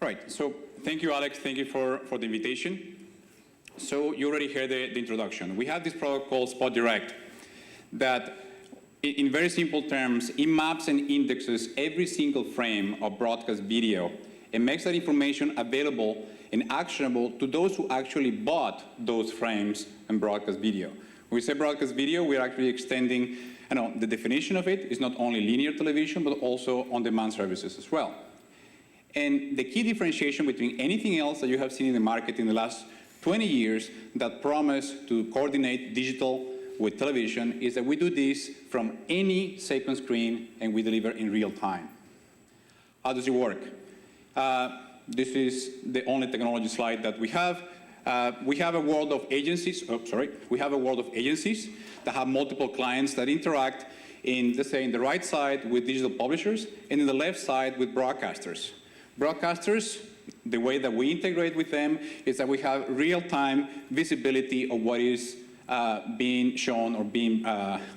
Right, so thank you, Alex. Thank you for the invitation. So you already heard the introduction. We have this product called Spot Direct that, in very simple terms, it maps and indexes every single frame of broadcast video and makes that information available and actionable to those who actually bought those frames and broadcast video. When we say broadcast video, we're actually extending the definition of it. It's not only linear television, but also on-demand services as well. And the key differentiation between anything else that you have seen in the market in the last 20 years that promise to coordinate digital with television is that we do this from any second screen and we deliver in real time. How does it work? This is the only technology slide that we have. We have a world of agencies. We have a world of agencies that have multiple clients that interact in, let's say, in the right side with digital publishers and in the left side with broadcasters. Broadcasters, the way that we integrate with them is that we have real-time visibility of what is being shown or being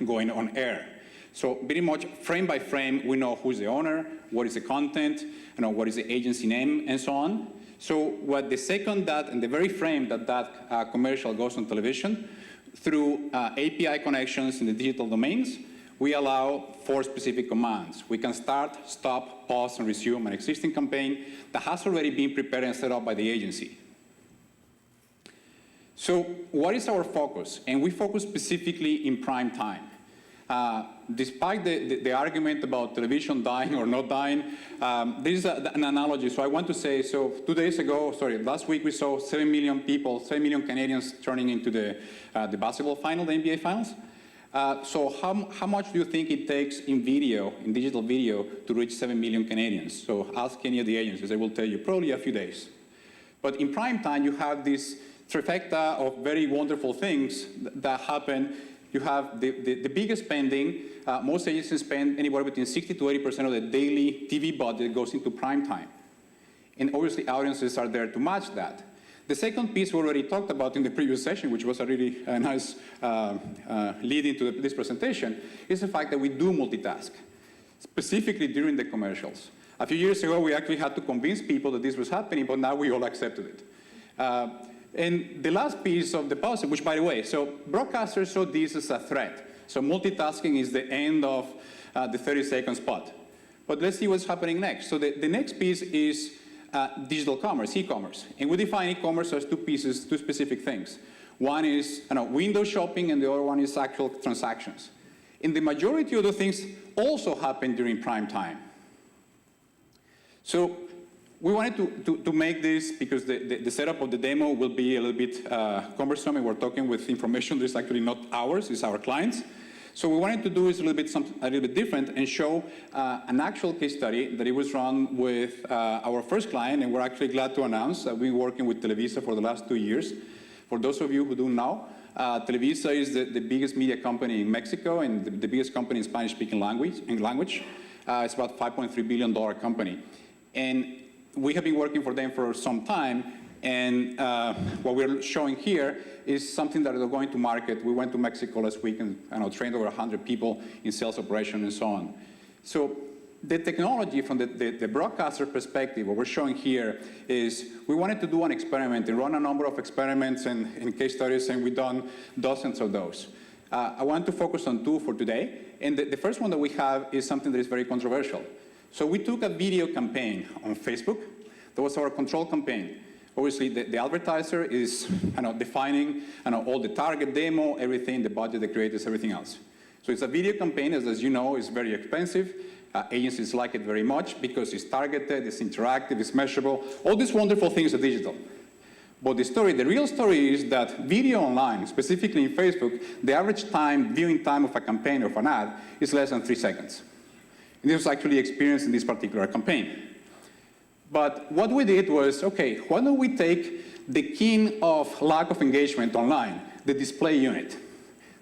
going on air. So pretty much frame by frame, we know who's the owner, what is the content, what is the agency name, and so on. So what the second that, and the very frame that commercial goes on television, through API connections in the digital domains, we allow 4 specific commands. We can start, stop, pause, and resume an existing campaign that has already been prepared and set up by the agency. So what is our focus? And we focus specifically in prime time. Despite the argument about television dying or not dying, there is an analogy. So I want to say, so last week we saw 7 million people, 7 million Canadians turning into the basketball final, the NBA finals. So how much do you think it takes in video, in digital video, to reach 7 million Canadians? So ask any of the agencies, they will tell you probably a few days. But in prime time, you have this trifecta of very wonderful things that happen. You have the biggest spending. Most agencies spend anywhere between 60 to 80% of the daily TV budget goes into prime time. And obviously, audiences are there to match that. The second piece we already talked about in the previous session, which was a really nice lead into this presentation, is the fact that we do multitask, specifically during the commercials. A few years ago, we actually had to convince people that this was happening, but now we all accepted it. And the last piece of the puzzle, which by the way, so broadcasters saw this as a threat. So multitasking is the end of the 30-second spot. But let's see what's happening next. So the next piece is digital commerce, e-commerce. And we define e-commerce as 2 pieces, 2 specific things. One is window shopping, and the other one is actual transactions. And the majority of the things also happen during prime time. So we wanted to make this because the setup of the demo will be a little bit cumbersome, and we're talking with information that's actually not ours, it's our clients. So we wanted to do is a little bit different and show an actual case study that it was run with our first client, and we're actually glad to announce that we've been working with Televisa for the last 2 years. For those of you who don't know, Televisa is the biggest media company in Mexico and the biggest company in Spanish-speaking language. It's about $5.3 billion company. And we have been working for them for some time, and what we're showing here is something that they're going to market. We went to Mexico last week and trained over 100 people in sales operation and so on. So the technology from the broadcaster perspective, what we're showing here is we wanted to do an experiment and run a number of experiments and case studies, and we've done dozens of those. I want to focus on 2 for today, and the first one that we have is something that is very controversial. So we took a video campaign on Facebook. That was our control campaign. Obviously, the advertiser is defining all the target demo, everything, the budget, the creators, everything else. So it's a video campaign, as you know, is very expensive. Agencies like it very much because it's targeted, it's interactive, it's measurable. All these wonderful things are digital. But the real story is that video online, specifically in Facebook, the average viewing time of a campaign or of an ad is less than 3 seconds. And this was actually experienced in this particular campaign. But what we did was, okay, why don't we take the king of lack of engagement online, the display unit,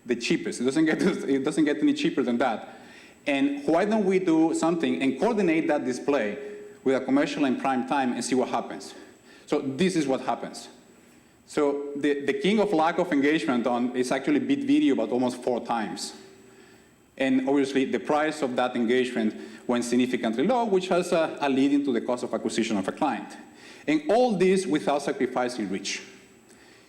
the cheapest. It doesn't get any cheaper than that. And why don't we do something and coordinate that display with a commercial in prime time and see what happens? So this is what happens. So the king of lack of engagement is actually beat video about almost 4 times. And obviously, the price of that engagement went significantly low, which has a lead into the cost of acquisition of a client. And all this without sacrificing reach.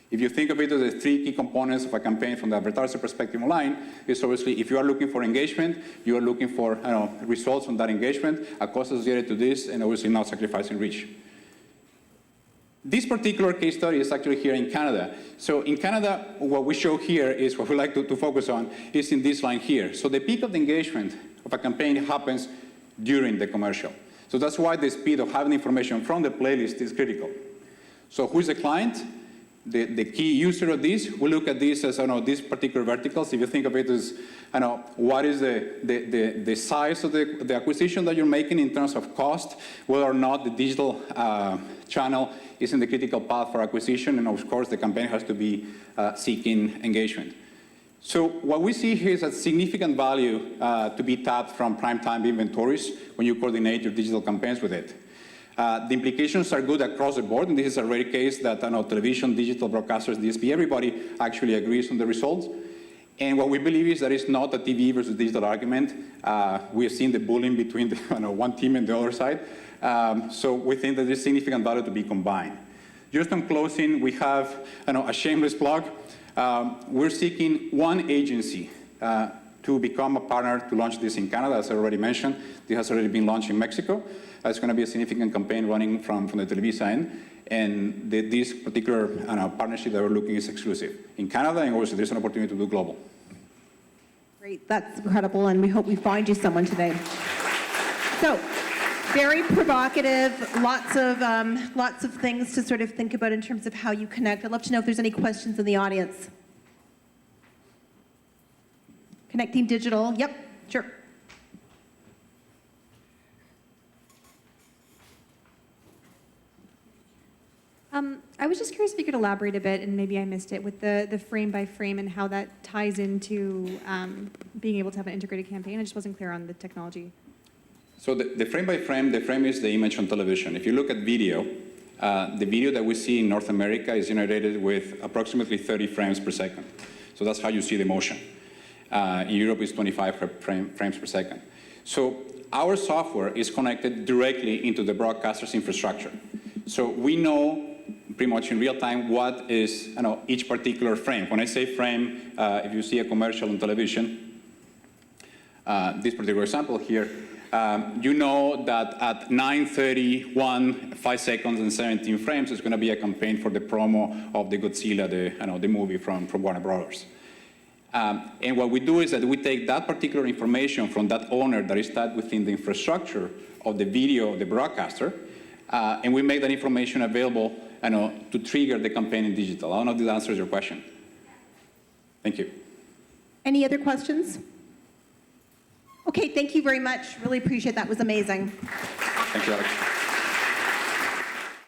If you think of it as the three key components of a campaign from the advertiser perspective online, is obviously if you are looking for engagement, you are looking for results from that engagement, a cost associated to this, and obviously not sacrificing reach. This particular case study is actually here in Canada. So in Canada, what we show here is what we like to focus on is in this line here. So the peak of the engagement of a campaign happens during the commercial. So that's why the speed of having information from the playlist is critical. So who's the client? The key user of this, we look at this as these particular verticals. If you think of it as what is the size of the acquisition that you're making in terms of cost, whether or not the digital channel is in the critical path for acquisition, and of course the campaign has to be seeking engagement. So what we see here is a significant value to be tapped from prime-time inventories when you coordinate your digital campaigns with it. The implications are good across the board, and this is a rare case that television, digital broadcasters, DSP, everybody actually agrees on the results. And what we believe is that it's not a TV versus digital argument. We have seen the bullying between the, one team and the other side. So we think that there's significant value to be combined. Just on closing, we have a shameless plug. We're seeking one agency to become a partner to launch this in Canada, as I already mentioned. This has already been launched in Mexico. It's going to be a significant campaign running from the Televisa end. And this particular partnership that we're looking is exclusive in Canada, and obviously there's an opportunity to do global. Great, that's incredible, and we hope we find you someone today. So, very provocative, lots of things to sort of think about in terms of how you connect. I'd love to know if there's any questions in the audience. Connecting digital, yep, sure. I was just curious if you could elaborate a bit, and maybe I missed it, with the frame by frame and how that ties into being able to have an integrated campaign. I just wasn't clear on the technology. So the frame by frame, the frame is the image on television. If you look at video, the video that we see in North America is generated with approximately 30 frames per second. So that's how you see the motion. In Europe, it's 25 frames per second. So our software is connected directly into the broadcaster's infrastructure. So we know pretty much in real time what is each particular frame. When I say frame, if you see a commercial on television, this particular example here, you know that at 9:31, 5 seconds and 17 frames is going to be a campaign for the promo of the Godzilla, the movie from Warner Brothers. And what we do is that we take that particular information from that owner that is tagged within the infrastructure of the video of the broadcaster, and we make that information available to trigger the campaign in digital. I don't know if this answers your question. Thank you. Any other questions? Okay, thank you very much. Really appreciate that. Was amazing. Thank you, Alex.